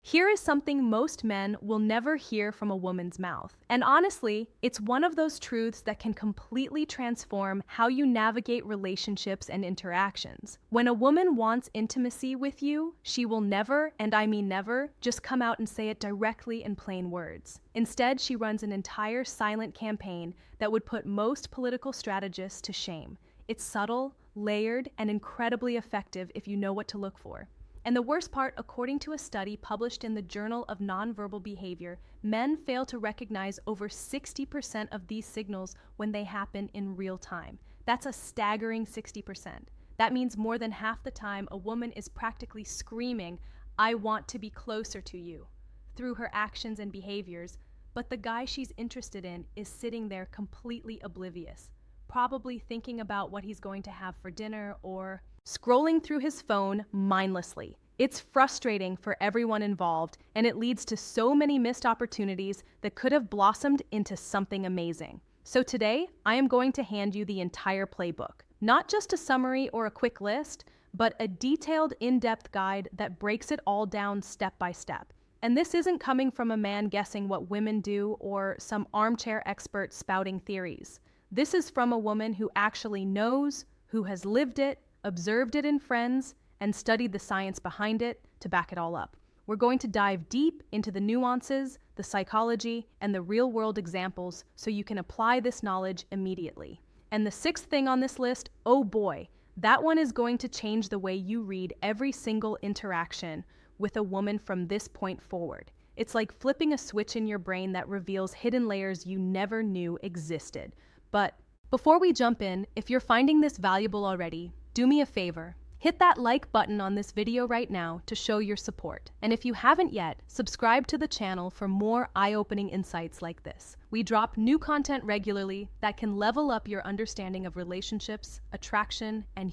Here is something most men will never hear from a woman's mouth. And honestly, it's one of those truths that can completely transform how you navigate relationships and interactions. When a woman wants intimacy with you, she will never, and I mean never, just come out and say it directly in plain words. Instead, she runs an entire silent campaign that would put most political strategists to shame. It's subtle, layered, and incredibly effective if you know what to look for. And the worst part, according to a study published in the Journal of Nonverbal Behavior, men fail to recognize over 60% of these signals when they happen in real time. That's a staggering 60%. That means more than half the time a woman is practically screaming, "I want to be closer to you," through her actions and behaviors, but the guy she's interested in is sitting there completely oblivious, probably thinking about what he's going to have for dinner or scrolling through his phone mindlessly. It's frustrating for everyone involved, and it leads to so many missed opportunities that could have blossomed into something amazing. So today, I am going to hand you the entire playbook. Not just a summary or a quick list, but a detailed, in-depth guide that breaks it all down step by step. And this isn't coming from a man guessing what women do or some armchair expert spouting theories. This is from a woman who actually knows, who has lived it, observed it in friends, and studied the science behind it to back it all up. We're going to dive deep into the nuances, the psychology, and the real-world examples so you can apply this knowledge immediately. And the sixth thing on this list, oh boy, that one is going to change the way you read every single interaction with a woman from this point forward. It's like flipping a switch in your brain that reveals hidden layers you never knew existed. But before we jump in, if you're finding this valuable already, do me a favor. Hit that like button on this video right now to show your support. And if you haven't yet, subscribe to the channel for more eye-opening insights like this. We drop new content regularly that can level up your understanding of relationships, attraction, and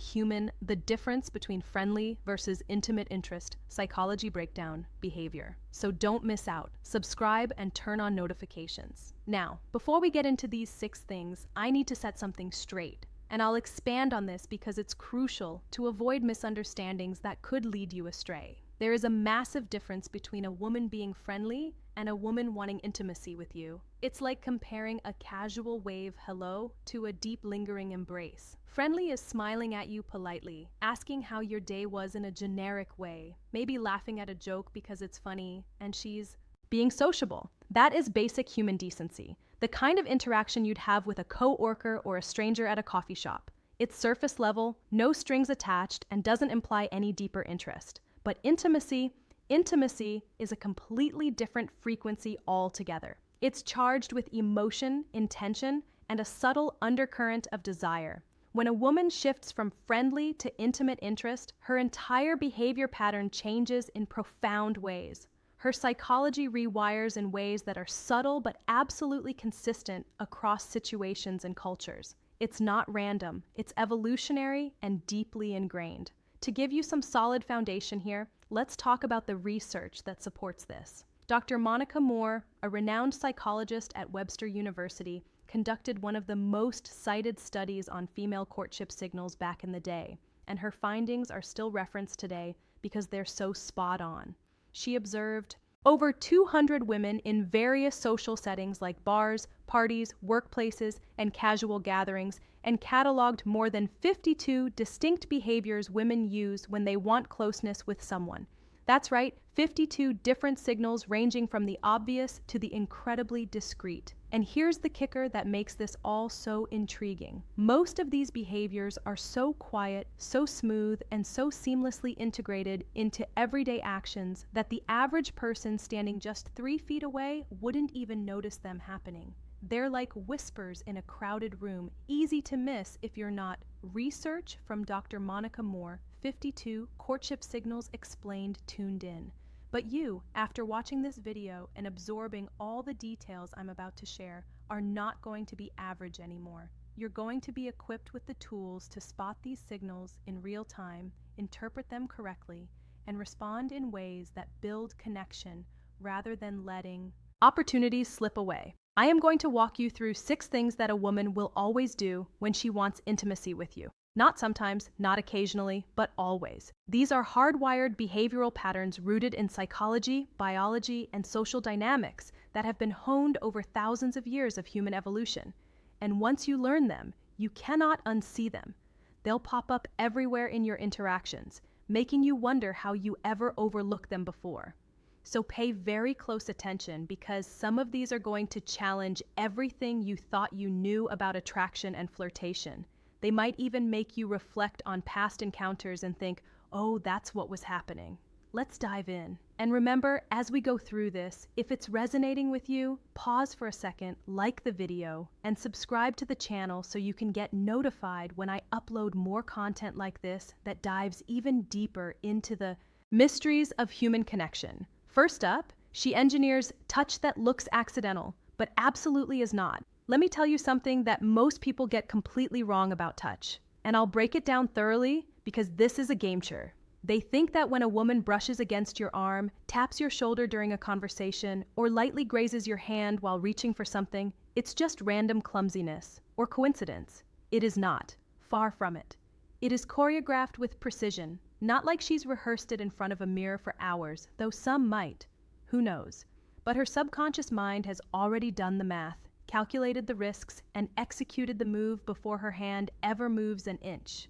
the difference between friendly versus intimate interest, psychology breakdown, behavior. So don't miss out. Subscribe and turn on notifications. Now, before we get into these 6 things, I need to set something straight. And I'll expand on this because it's crucial to avoid misunderstandings that could lead you astray. There is a massive difference between a woman being friendly and a woman wanting intimacy with you. It's like comparing a casual wave hello to a deep lingering embrace. Friendly is smiling at you politely, asking how your day was in a generic way, maybe laughing at a joke because it's funny, and she's being sociable. That is basic human decency. The kind of interaction you'd have with a co-worker or a stranger at a coffee shop. It's surface level, no strings attached, and doesn't imply any deeper interest. But intimacy is a completely different frequency altogether. It's charged with emotion, intention, and a subtle undercurrent of desire. When a woman shifts from friendly to intimate interest, her entire behavior pattern changes in profound ways. Her psychology rewires in ways that are subtle but absolutely consistent across situations and cultures. It's not random, it's evolutionary and deeply ingrained. To give you some solid foundation here, let's talk about the research that supports this. Dr. Monica Moore, a renowned psychologist at Webster University, conducted one of the most cited studies on female courtship signals back in the day, and her findings are still referenced today because they're so spot on. She observed over 200 women in various social settings like bars, parties, workplaces, and casual gatherings, and cataloged more than 52 distinct behaviors women use when they want closeness with someone. That's right, 52 different signals ranging from the obvious to the incredibly discreet. And here's the kicker that makes this all so intriguing. Most of these behaviors are so quiet, so smooth, and so seamlessly integrated into everyday actions that the average person standing just 3 feet away wouldn't even notice them happening. They're like whispers in a crowded room, easy to miss if you're not. Research from Dr. Monica Moore, 52 courtship signals explained, tuned in. But you, after watching this video and absorbing all the details I'm about to share, are not going to be average anymore. You're going to be equipped with the tools to spot these signals in real time, interpret them correctly, and respond in ways that build connection rather than letting opportunities slip away. I am going to walk you through 6 things that a woman will always do when she wants intimacy with you. Not sometimes, not occasionally, but always. These are hardwired behavioral patterns rooted in psychology, biology, and social dynamics that have been honed over thousands of years of human evolution. And once you learn them, you cannot unsee them. They'll pop up everywhere in your interactions, making you wonder how you ever overlooked them before. So pay very close attention because some of these are going to challenge everything you thought you knew about attraction and flirtation. They might even make you reflect on past encounters and think, oh, that's what was happening. Let's dive in. And remember, as we go through this, if it's resonating with you, pause for a second, like the video, and subscribe to the channel so you can get notified when I upload more content like this that dives even deeper into the mysteries of human connection. First up, she engineers touch that looks accidental, but absolutely is not. Let me tell you something that most people get completely wrong about touch, and I'll break it down thoroughly because this is a game changer. They think that when a woman brushes against your arm, taps your shoulder during a conversation, or lightly grazes your hand while reaching for something, it's just random clumsiness or coincidence. It is not. Far from it. It is choreographed with precision, not like she's rehearsed it in front of a mirror for hours, though some might. Who knows? But her subconscious mind has already done the math, calculated the risks, and executed the move before her hand ever moves an inch.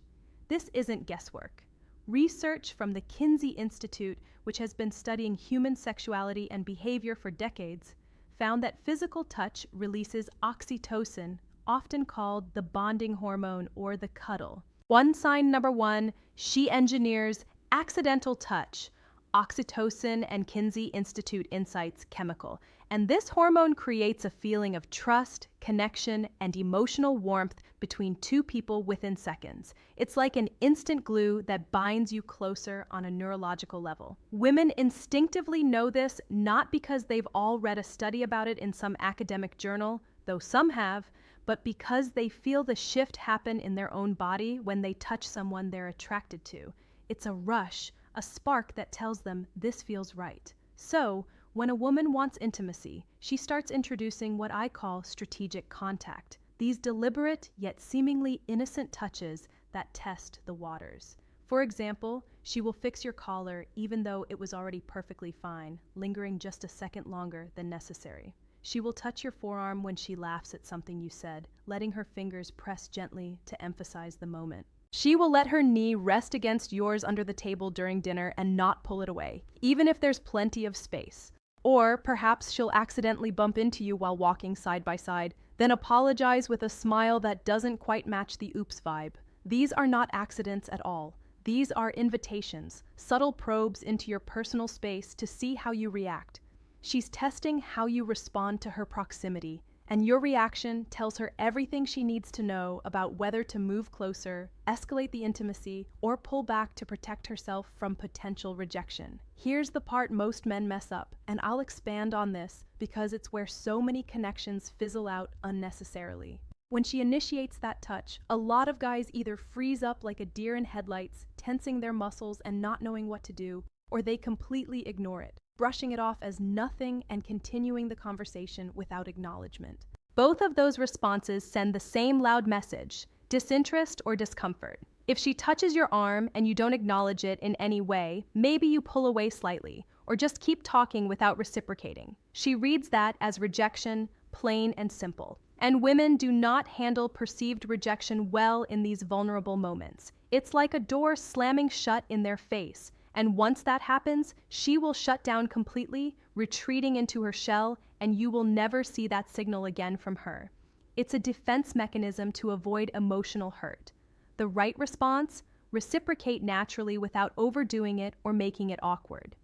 This isn't guesswork. Research from the Kinsey Institute, which has been studying human sexuality and behavior for decades, found that physical touch releases oxytocin, often called the bonding hormone or the cuddle. Sign number one, she engineers accidental touch, oxytocin and Kinsey Institute Insights chemical. And this hormone creates a feeling of trust, connection, and emotional warmth between two people within seconds. It's like an instant glue that binds you closer on a neurological level. Women instinctively know this not because they've all read a study about it in some academic journal, though some have, but because they feel the shift happen in their own body when they touch someone they're attracted to. It's a rush, a spark that tells them this feels right. So, when a woman wants intimacy, she starts introducing what I call strategic contact, these deliberate yet seemingly innocent touches that test the waters. For example, she will fix your collar even though it was already perfectly fine, lingering just a second longer than necessary. She will touch your forearm when she laughs at something you said, letting her fingers press gently to emphasize the moment. She will let her knee rest against yours under the table during dinner and not pull it away, even if there's plenty of space. Or perhaps she'll accidentally bump into you while walking side by side, then apologize with a smile that doesn't quite match the oops vibe. These are not accidents at all. These are invitations, subtle probes into your personal space to see how you react. She's testing how you respond to her proximity, and your reaction tells her everything she needs to know about whether to move closer, escalate the intimacy, or pull back to protect herself from potential rejection. Here's the part most men mess up, and I'll expand on this because it's where so many connections fizzle out unnecessarily. When she initiates that touch, a lot of guys either freeze up like a deer in headlights, tensing their muscles and not knowing what to do, or they completely ignore it, brushing it off as nothing and continuing the conversation without acknowledgement. Both of those responses send the same loud message, disinterest or discomfort. If she touches your arm and you don't acknowledge it in any way, maybe you pull away slightly, or just keep talking without reciprocating. She reads that as rejection, plain and simple. And women do not handle perceived rejection well in these vulnerable moments. It's like a door slamming shut in their face. And once that happens, she will shut down completely, retreating into her shell, and you will never see that signal again from her. It's a defense mechanism to avoid emotional hurt. The right response? Reciprocate naturally without overdoing it or making it awkward.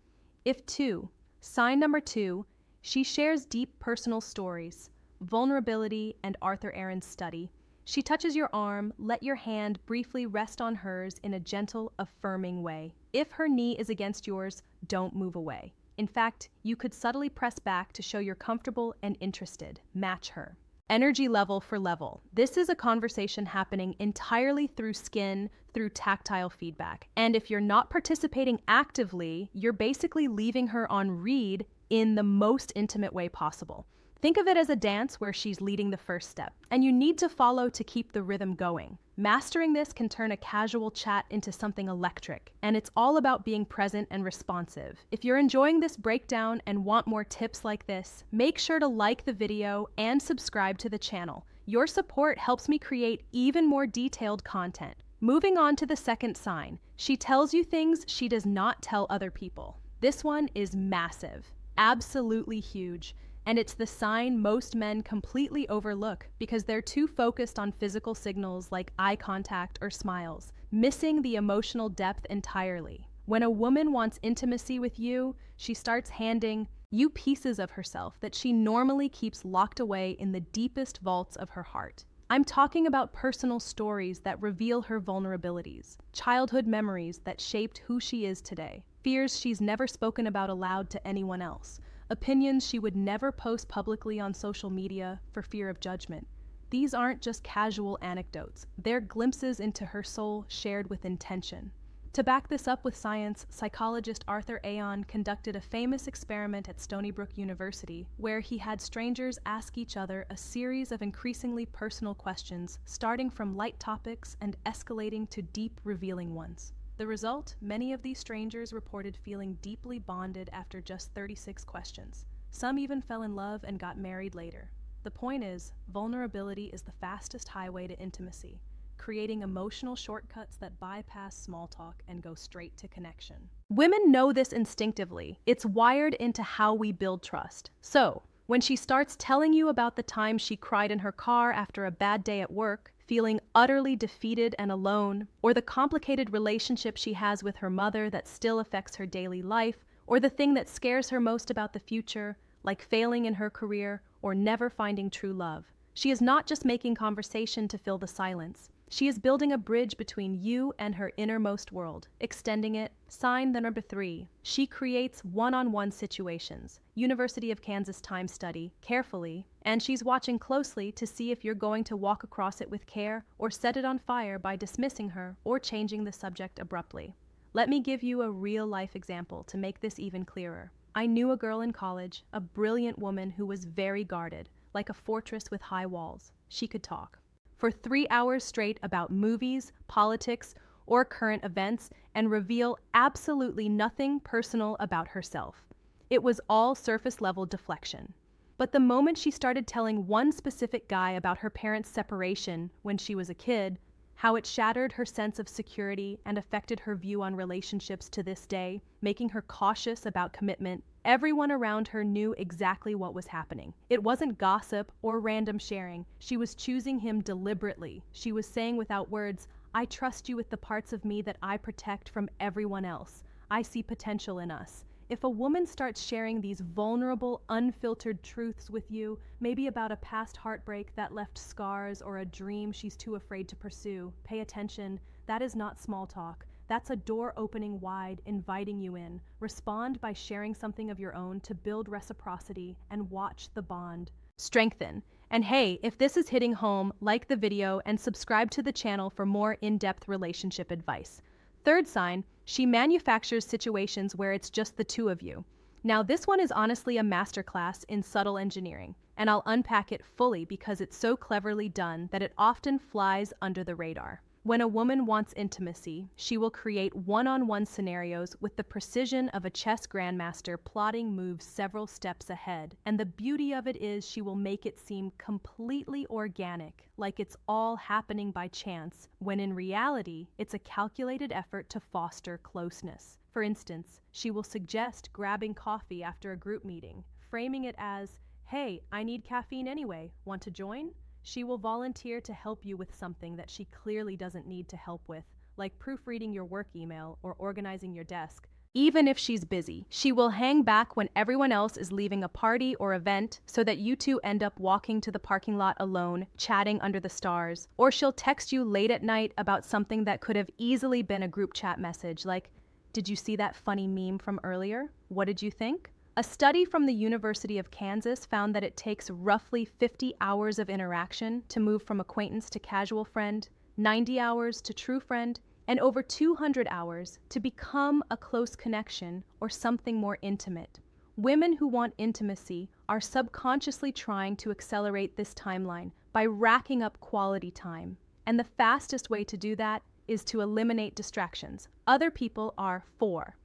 Sign number 2, she shares deep personal stories, vulnerability, and Arthur Aaron's study. She touches your arm, let your hand briefly rest on hers in a gentle, affirming way. If her knee is against yours, don't move away. In fact, you could subtly press back to show you're comfortable and interested. Match her. Energy level for level. This is a conversation happening entirely through skin, through tactile feedback. And if you're not participating actively, you're basically leaving her on read in the most intimate way possible. Think of it as a dance where she's leading the first step, and you need to follow to keep the rhythm going. Mastering this can turn a casual chat into something electric, and it's all about being present and responsive. If you're enjoying this breakdown and want more tips like this, make sure to like the video and subscribe to the channel. Your support helps me create even more detailed content. Moving on to the second sign, she tells you things she does not tell other people. This one is massive, absolutely huge. And it's the sign most men completely overlook because they're too focused on physical signals like eye contact or smiles, missing the emotional depth entirely. When a woman wants intimacy with you, she starts handing you pieces of herself that she normally keeps locked away in the deepest vaults of her heart. I'm talking about personal stories that reveal her vulnerabilities, childhood memories that shaped who she is today, fears she's never spoken about aloud to anyone else, opinions she would never post publicly on social media for fear of judgment. These aren't just casual anecdotes, they're glimpses into her soul shared with intention. To back this up with science, psychologist Arthur Aon conducted a famous experiment at Stony Brook University where he had strangers ask each other a series of increasingly personal questions, starting from light topics and escalating to deep, revealing ones. The result, many of these strangers reported feeling deeply bonded after just 36 questions. Some even fell in love and got married later. The point is, vulnerability is the fastest highway to intimacy, creating emotional shortcuts that bypass small talk and go straight to connection. Women know this instinctively. It's wired into how we build trust. So, when she starts telling you about the time she cried in her car after a bad day at work, feeling utterly defeated and alone, or the complicated relationship she has with her mother that still affects her daily life, or the thing that scares her most about the future, like failing in her career or never finding true love, she is not just making conversation to fill the silence. She is building a bridge between you and her innermost world, extending it. Sign the number 3. She creates one-on-one situations. University of Kansas time study, carefully, and she's watching closely to see if you're going to walk across it with care or set it on fire by dismissing her or changing the subject abruptly. Let me give you a real-life example to make this even clearer. I knew a girl in college, a brilliant woman who was very guarded, like a fortress with high walls. She could talk for 3 hours straight about movies, politics, or current events and reveal absolutely nothing personal about herself. It was all surface-level deflection. But the moment she started telling one specific guy about her parents' separation when she was a kid, how it shattered her sense of security and affected her view on relationships to this day, making her cautious about commitment, everyone around her knew exactly what was happening. It wasn't gossip or random sharing. She was choosing him deliberately. She was saying without words, "I trust you with the parts of me that I protect from everyone else. I see potential in us." If a woman starts sharing these vulnerable, unfiltered truths with you, maybe about a past heartbreak that left scars or a dream she's too afraid to pursue, pay attention. That is not small talk. That's a door opening wide, inviting you in. Respond by sharing something of your own to build reciprocity and watch the bond strengthen. And hey, if this is hitting home, like the video and subscribe to the channel for more in-depth relationship advice. Third sign, she manufactures situations where it's just the two of you. Now this one is honestly a masterclass in subtle engineering, and I'll unpack it fully because it's so cleverly done that it often flies under the radar. When a woman wants intimacy, she will create one-on-one scenarios with the precision of a chess grandmaster plotting moves several steps ahead. And the beauty of it is she will make it seem completely organic, like it's all happening by chance, when in reality, it's a calculated effort to foster closeness. For instance, she will suggest grabbing coffee after a group meeting, framing it as, "Hey, I need caffeine anyway, want to join?" She will volunteer to help you with something that she clearly doesn't need to help with, like proofreading your work email or organizing your desk. Even if she's busy, she will hang back when everyone else is leaving a party or event so that you two end up walking to the parking lot alone, chatting under the stars. Or she'll text you late at night about something that could have easily been a group chat message like, "Did you see that funny meme from earlier? What did you think?" A study from the University of Kansas found that it takes roughly 50 hours of interaction to move from acquaintance to casual friend, 90 hours to true friend, and over 200 hours to become a close connection or something more intimate. Women who want intimacy are subconsciously trying to accelerate this timeline by racking up quality time. And the fastest way to do that is to eliminate distractions. Other people are 4.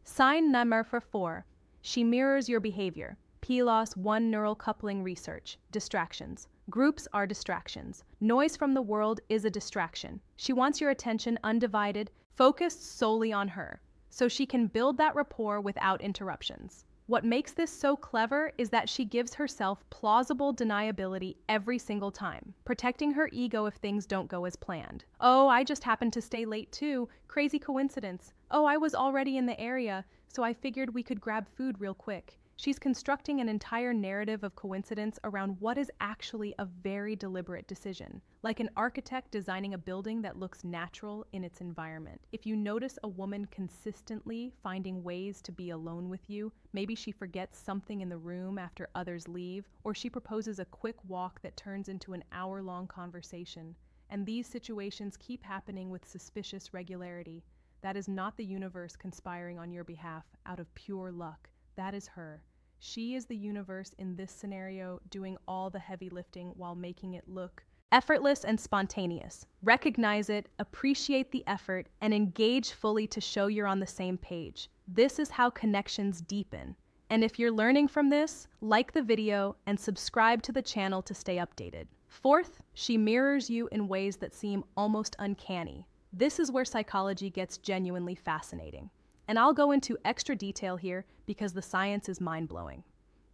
Sign number for 4. She mirrors your behavior. PLOS 1 neural coupling research. Distractions. Groups are distractions. Noise from the world is a distraction. She wants your attention undivided, focused solely on her, so she can build that rapport without interruptions. What makes this so clever is that she gives herself plausible deniability every single time, protecting her ego if things don't go as planned. Oh, I just happened to stay late too. Crazy coincidence. Oh, I was already in the area, so I figured we could grab food real quick. She's constructing an entire narrative of coincidence around what is actually a very deliberate decision, like an architect designing a building that looks natural in its environment. If you notice a woman consistently finding ways to be alone with you, maybe she forgets something in the room after others leave, or she proposes a quick walk that turns into an hour-long conversation, and these situations keep happening with suspicious regularity, that is not the universe conspiring on your behalf out of pure luck. That is her. She is the universe in this scenario doing all the heavy lifting while making it look effortless and spontaneous. Recognize it, appreciate the effort, and engage fully to show you're on the same page. This is how connections deepen. And if you're learning from this, like the video and subscribe to the channel to stay updated. 4th, she mirrors you in ways that seem almost uncanny. This is where psychology gets genuinely fascinating. And I'll go into extra detail here because the science is mind-blowing.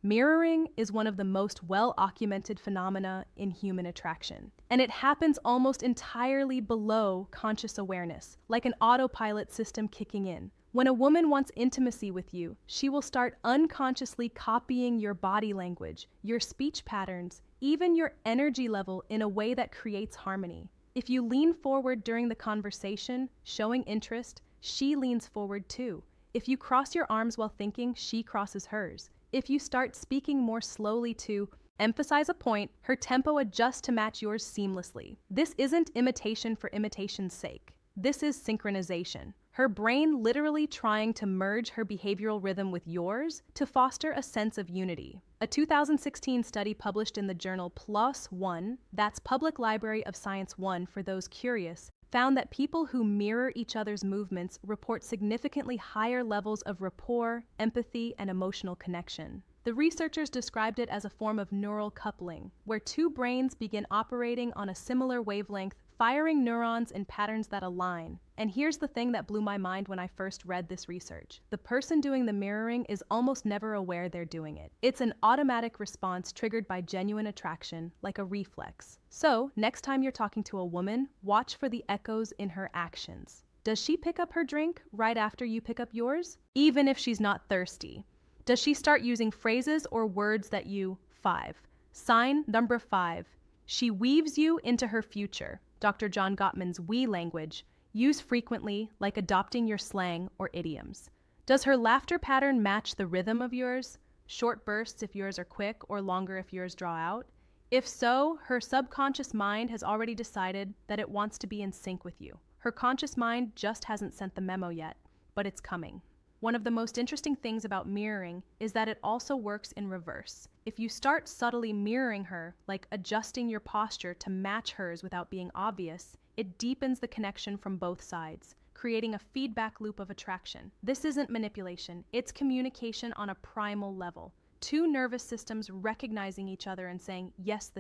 Mirroring is one of the most well-documented phenomena in human attraction, and it happens almost entirely below conscious awareness, like an autopilot system kicking in. When a woman wants intimacy with you, she will start unconsciously copying your body language, your speech patterns, even your energy level in a way that creates harmony. If you lean forward during the conversation, showing interest, she leans forward too. If you cross your arms while thinking, she crosses hers. If you start speaking more slowly to emphasize a point, her tempo adjusts to match yours seamlessly. This isn't imitation for imitation's sake. This is synchronization. Her brain literally trying to merge her behavioral rhythm with yours to foster a sense of unity. A 2016 study published in the journal PLOS One, that's Public Library of Science 1 for those curious, found that people who mirror each other's movements report significantly higher levels of rapport, empathy, and emotional connection. The researchers described it as a form of neural coupling, where two brains begin operating on a similar wavelength, firing neurons in patterns that align. And here's the thing that blew my mind when I first read this research. The person doing the mirroring is almost never aware they're doing it. It's an automatic response triggered by genuine attraction, like a reflex. So, next time you're talking to a woman, watch for the echoes in her actions. Does she pick up her drink right after you pick up yours? Even if she's not thirsty. Does she start using phrases or words that you 5. Sign number 5. She weaves you into her future. Dr. John Gottman's we language, used frequently, like adopting your slang or idioms. Does her laughter pattern match the rhythm of yours? Short bursts if yours are quick, or longer if yours draw out? If so, her subconscious mind has already decided that it wants to be in sync with you. Her conscious mind just hasn't sent the memo yet, but it's coming. One of the most interesting things about mirroring is that it also works in reverse. If you start subtly mirroring her, like adjusting your posture to match hers without being obvious, it deepens the connection from both sides, creating a feedback loop of attraction. This isn't manipulation, it's communication on a primal level. Two nervous systems recognizing each other and saying, yes,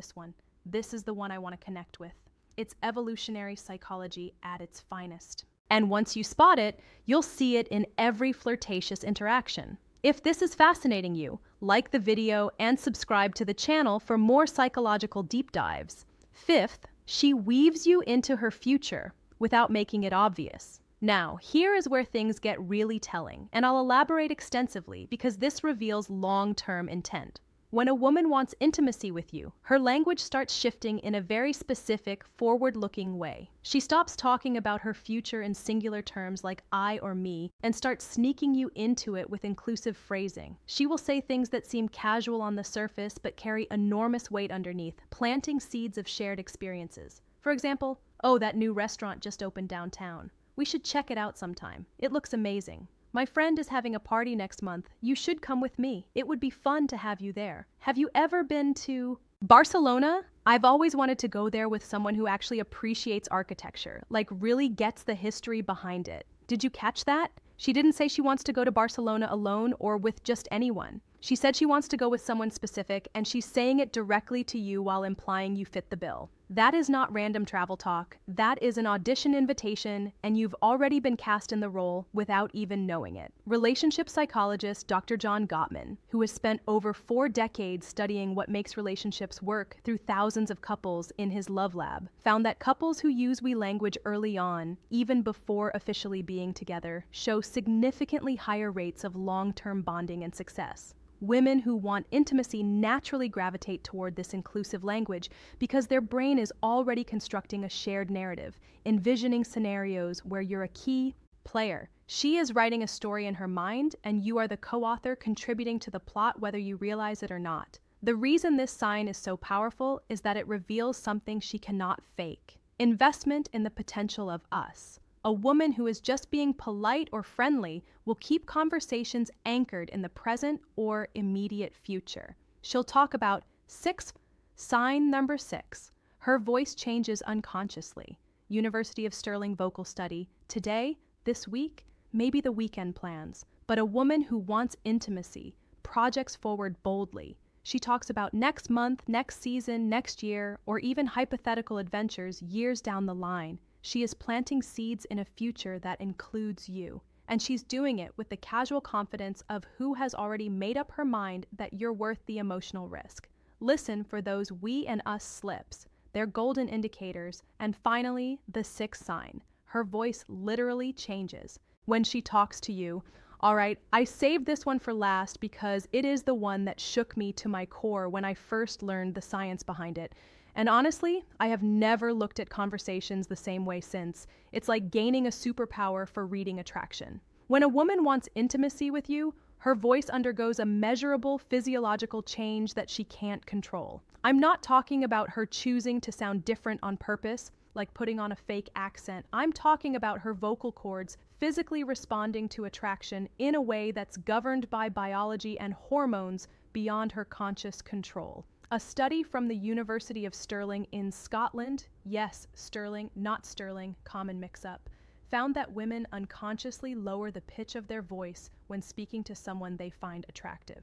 this is the one I want to connect with. It's evolutionary psychology at its finest. And once you spot it, you'll see it in every flirtatious interaction. If this is fascinating you, like the video and subscribe to the channel for more psychological deep dives. 5th, she weaves you into her future without making it obvious. Now, here is where things get really telling, and I'll elaborate extensively because this reveals long-term intent. When a woman wants intimacy with you, her language starts shifting in a very specific, forward-looking way. She stops talking about her future in singular terms like I or me and starts sneaking you into it with inclusive phrasing. She will say things that seem casual on the surface but carry enormous weight underneath, planting seeds of shared experiences. For example, oh, that new restaurant just opened downtown. We should check it out sometime. It looks amazing. My friend is having a party next month. You should come with me. It would be fun to have you there. Have you ever been to Barcelona? I've always wanted to go there with someone who actually appreciates architecture, like really gets the history behind it. Did you catch that? She didn't say she wants to go to Barcelona alone or with just anyone. She said she wants to go with someone specific, and she's saying it directly to you while implying you fit the bill. That is not random travel talk. That is an audition invitation, and you've already been cast in the role without even knowing it. Relationship psychologist Dr. John Gottman, who has spent over 4 decades studying what makes relationships work through thousands of couples in his Love Lab, found that couples who use we language early on, even before officially being together, show significantly higher rates of long-term bonding and success. Women who want intimacy naturally gravitate toward this inclusive language because their brain is already constructing a shared narrative, envisioning scenarios where you're a key player. She is writing a story in her mind, and you are the co-author contributing to the plot whether you realize it or not. The reason this sign is so powerful is that it reveals something she cannot fake: investment in the potential of us. A woman who is just being polite or friendly will keep conversations anchored in the present or immediate future. She'll talk about sign number 6. Her voice changes unconsciously. University of Sterling vocal study. Today, this week, maybe the weekend plans. But a woman who wants intimacy projects forward boldly. She talks about next month, next season, next year, or even hypothetical adventures years down the line. She is planting seeds in a future that includes you. And she's doing it with the casual confidence of who has already made up her mind that you're worth the emotional risk. Listen for those we and us slips. They're golden indicators. And finally, the 6th sign. Her voice literally changes when she talks to you. All right, I saved this one for last because it is the one that shook me to my core when I first learned the science behind it. And honestly, I have never looked at conversations the same way since. It's like gaining a superpower for reading attraction. When a woman wants intimacy with you, her voice undergoes a measurable physiological change that she can't control. I'm not talking about her choosing to sound different on purpose, like putting on a fake accent. I'm talking about her vocal cords physically responding to attraction in a way that's governed by biology and hormones beyond her conscious control. A study from the University of Stirling in Scotland, yes, Stirling, not Sterling, common mix-up, found that women unconsciously lower the pitch of their voice when speaking to someone they find attractive.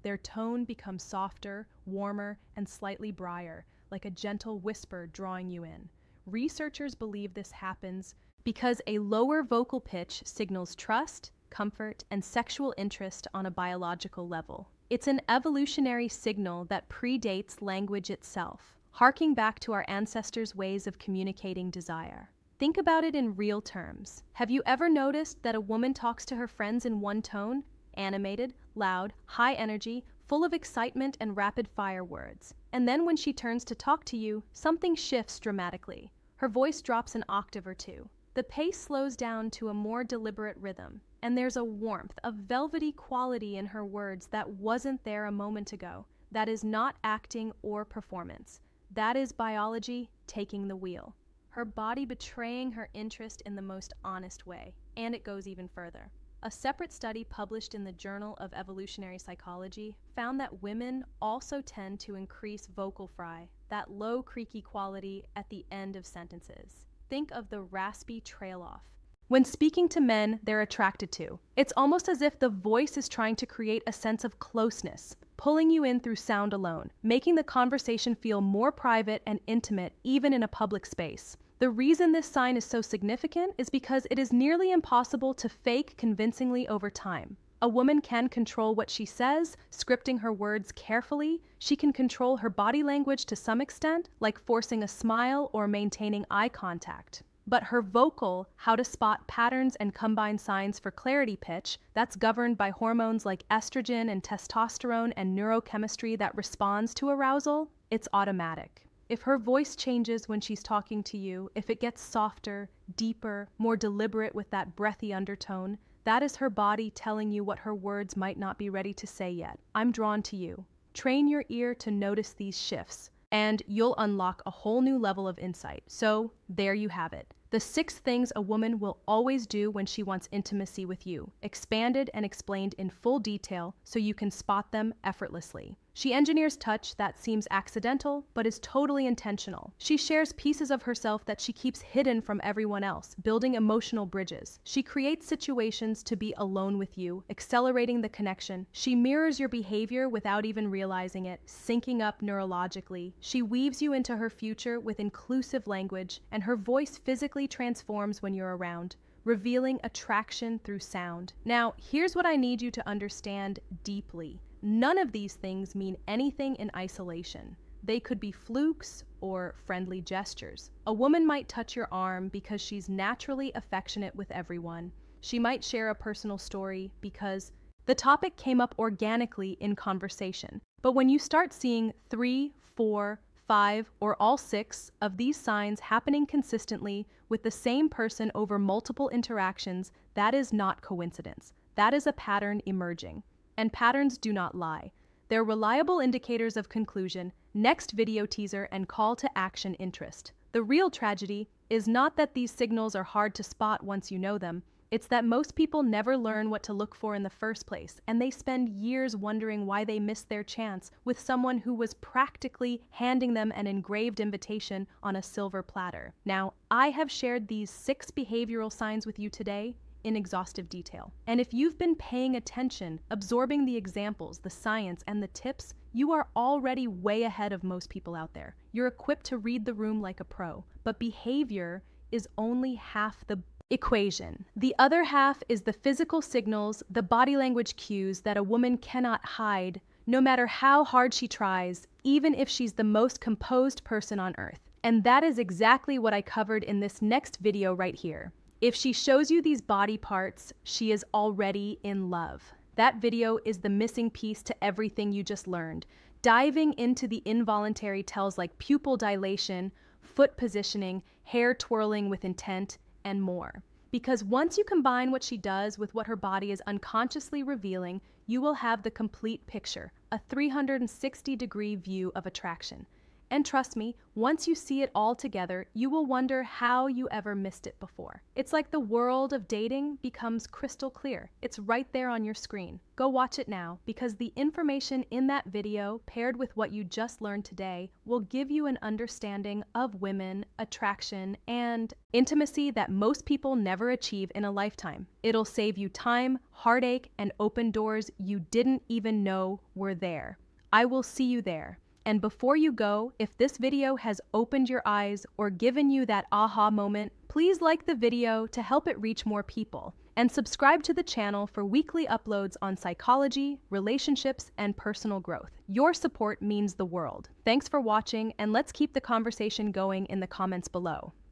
Their tone becomes softer, warmer, and slightly brighter, like a gentle whisper drawing you in. Researchers believe this happens because a lower vocal pitch signals trust, comfort, and sexual interest on a biological level. It's an evolutionary signal that predates language itself, harking back to our ancestors' ways of communicating desire. Think about it in real terms. Have you ever noticed that a woman talks to her friends in one tone? Animated, loud, high energy, full of excitement and rapid-fire words. And then when she turns to talk to you, something shifts dramatically. Her voice drops an octave or two. The pace slows down to a more deliberate rhythm, and there's a warmth, a velvety quality in her words that wasn't there a moment ago. That is not acting or performance. That is biology taking the wheel. Her body betraying her interest in the most honest way. And it goes even further. A separate study published in the Journal of Evolutionary Psychology found that women also tend to increase vocal fry, that low, creaky quality at the end of sentences. Think of the raspy trail-off. When speaking to men they're attracted to, it's almost as if the voice is trying to create a sense of closeness, pulling you in through sound alone, making the conversation feel more private and intimate even in a public space. The reason this sign is so significant is because it is nearly impossible to fake convincingly over time. A woman can control what she says, scripting her words carefully. She can control her body language to some extent, like forcing a smile or maintaining eye contact. But her vocal, how to spot patterns and combine signs for clarity pitch, that's governed by hormones like estrogen and testosterone and neurochemistry that responds to arousal, it's automatic. If her voice changes when she's talking to you, if it gets softer, deeper, more deliberate with that breathy undertone, that is her body telling you what her words might not be ready to say yet. I'm drawn to you. Train your ear to notice these shifts, and you'll unlock a whole new level of insight. So, there you have it. The 6 things a woman will always do when she wants intimacy with you, expanded and explained in full detail so you can spot them effortlessly. She engineers touch that seems accidental but is totally intentional. She shares pieces of herself that she keeps hidden from everyone else, building emotional bridges. She creates situations to be alone with you, accelerating the connection. She mirrors your behavior without even realizing it, syncing up neurologically. She weaves you into her future with inclusive language, and her voice physically transforms when you're around, revealing attraction through sound. Now, here's what I need you to understand deeply. None of these things mean anything in isolation. They could be flukes or friendly gestures. A woman might touch your arm because she's naturally affectionate with everyone. She might share a personal story because the topic came up organically in conversation. But when you start seeing 3, 4, 5, or all 6 of these signs happening consistently with the same person over multiple interactions, that is not coincidence. That is a pattern emerging. And patterns do not lie. They're reliable indicators of conclusion, next video teaser, and call to action interest. The real tragedy is not that these signals are hard to spot once you know them. It's that most people never learn what to look for in the first place, and they spend years wondering why they missed their chance with someone who was practically handing them an engraved invitation on a silver platter. Now, I have shared these 6 behavioral signs with you today in exhaustive detail. And if you've been paying attention, absorbing the examples, the science, and the tips, you are already way ahead of most people out there. You're equipped to read the room like a pro, but behavior is only half the equation. The other half is the physical signals, the body language cues that a woman cannot hide, no matter how hard she tries, even if she's the most composed person on earth. And that is exactly what I covered in this next video right here. If she shows you these body parts, she is already in love. That video is the missing piece to everything you just learned, diving into the involuntary tells like pupil dilation, foot positioning, hair twirling with intent, and more. Because once you combine what she does with what her body is unconsciously revealing, you will have the complete picture, a 360-degree view of attraction. And trust me, once you see it all together, you will wonder how you ever missed it before. It's like the world of dating becomes crystal clear. It's right there on your screen. Go watch it now, because the information in that video, paired with what you just learned today, will give you an understanding of women, attraction, and intimacy that most people never achieve in a lifetime. It'll save you time, heartache, and open doors you didn't even know were there. I will see you there. And before you go, if this video has opened your eyes or given you that aha moment, please like the video to help it reach more people. And subscribe to the channel for weekly uploads on psychology, relationships, and personal growth. Your support means the world. Thanks for watching, and let's keep the conversation going in the comments below.